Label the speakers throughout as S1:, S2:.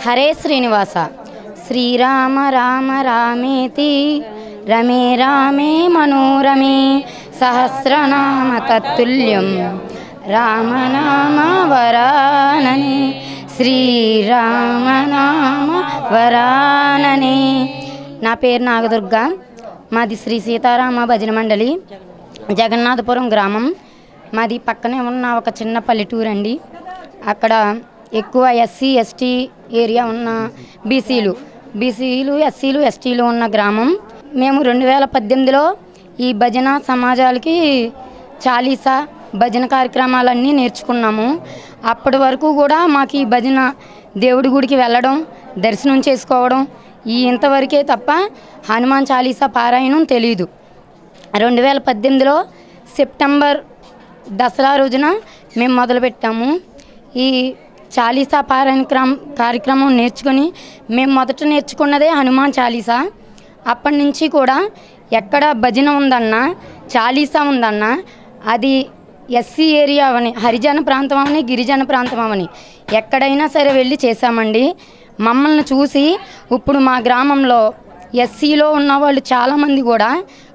S1: హరే శ్రీనివాస శ్రీరామ రామ రామేతి రమే రామే మనోరమే సహస్రనామ తత్తుల్యం రామనామ వరాననే శ్రీరామనామ వరాననే. నా పేరు నాగదుర్గ. మాది శ్రీ సీతారామ భజన మండలి, జగన్నాథపురం గ్రామం. మాది పక్కనే ఉన్న ఒక చిన్న పల్లెటూరు అండి. అక్కడ ఎక్కువ ఎస్సీ ఎస్టీ ఏరియా ఉన్న బీసీలు ఎస్సీలు ఎస్టీలు ఉన్న గ్రామం. మేము 2018లో ఈ భజన సమాజాలకి చాలీసా భజన కార్యక్రమాలన్నీ నేర్చుకున్నాము. అప్పటి వరకు కూడా మాకు ఈ భజన దేవుడి గుడికి వెళ్ళడం, దర్శనం చేసుకోవడం ఇంతవరకే తప్ప హనుమాన్ చాలీసా పారాయణం తెలీదు. 2018లో సెప్టెంబర్ దసరా రోజున మేము మొదలుపెట్టాము ఈ చాలీసా పారాయణ కార్యక్రమం నేర్చుకొని. మేము మొదట నేర్చుకున్నదే హనుమాన్ చాలీసా. అప్పటి నుంచి కూడా ఎక్కడ భజన ఉందన్నా, చాలీసా ఉందన్నా అది ఎస్సీ ఏరియా అవని, హరిజన ప్రాంతం అవని, గిరిజన ప్రాంతం అవని ఎక్కడైనా సరే వెళ్ళి చేశామండి. మమ్మల్ని చూసి ఇప్పుడు మా గ్రామంలో ఎస్సీలో ఉన్న వాళ్ళు చాలామంది కూడా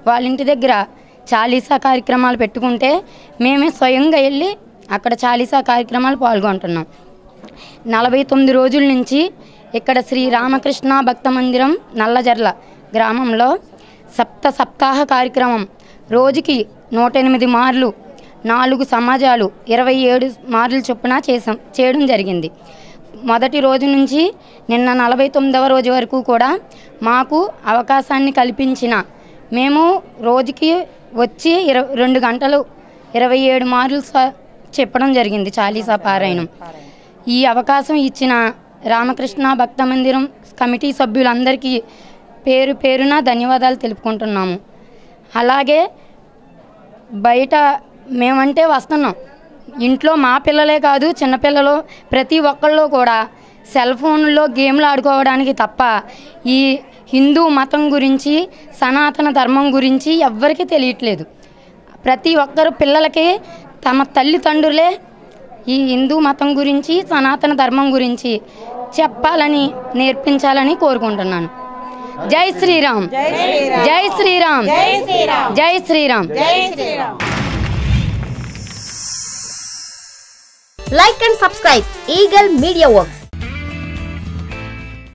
S1: వాళ్ళ ఇంటి దగ్గర చాలీసా కార్యక్రమాలు పెట్టుకుంటే మేమే స్వయంగా వెళ్ళి అక్కడ చాలీసా కార్యక్రమాలు పాల్గొంటున్నాం. 49 రోజుల నుంచి ఇక్కడ శ్రీ రామకృష్ణ భక్త మందిరం నల్లజర్ల గ్రామంలో సప్తాహ కార్యక్రమం రోజుకి 108 మార్లు 4 సమాజాలు 27 మార్లు చొప్పున చేయడం జరిగింది. మొదటి రోజు నుంచి నిన్న 49వ రోజు వరకు కూడా మాకు అవకాశాన్ని కల్పించిన మేము రోజుకి వచ్చి 2 గంటలు 27 మార్లు చెప్పడం జరిగింది చాలీసా పారాయణం. ఈ అవకాశం ఇచ్చిన రామకృష్ణ భక్త మందిరం కమిటీ సభ్యులందరికీ పేరు పేరున ధన్యవాదాలు తెలుపుకుంటున్నాము. అలాగే బయట మేమంటే వస్తున్నాం, ఇంట్లో మా పిల్లలే కాదు చిన్నపిల్లలు ప్రతి ఒక్కళ్ళు కూడా సెల్ ఫోన్లో గేమ్లు ఆడుకోవడానికి తప్ప ఈ హిందూ మతం గురించి సనాతన ధర్మం గురించి ఎవ్వరికీ తెలియట్లేదు. ప్రతి ఒక్కరు పిల్లలకి తమ తల్లిదండ్రులే ఈ హిందూ మతం గురించి సనాతన ధర్మం గురించి చెప్పాలని నేర్పించాలని కోరుకుంటున్నాను. జై శ్రీరామ్, జై శ్రీరామ్, జై Sriram.
S2: Like and subscribe Eagle Media Works.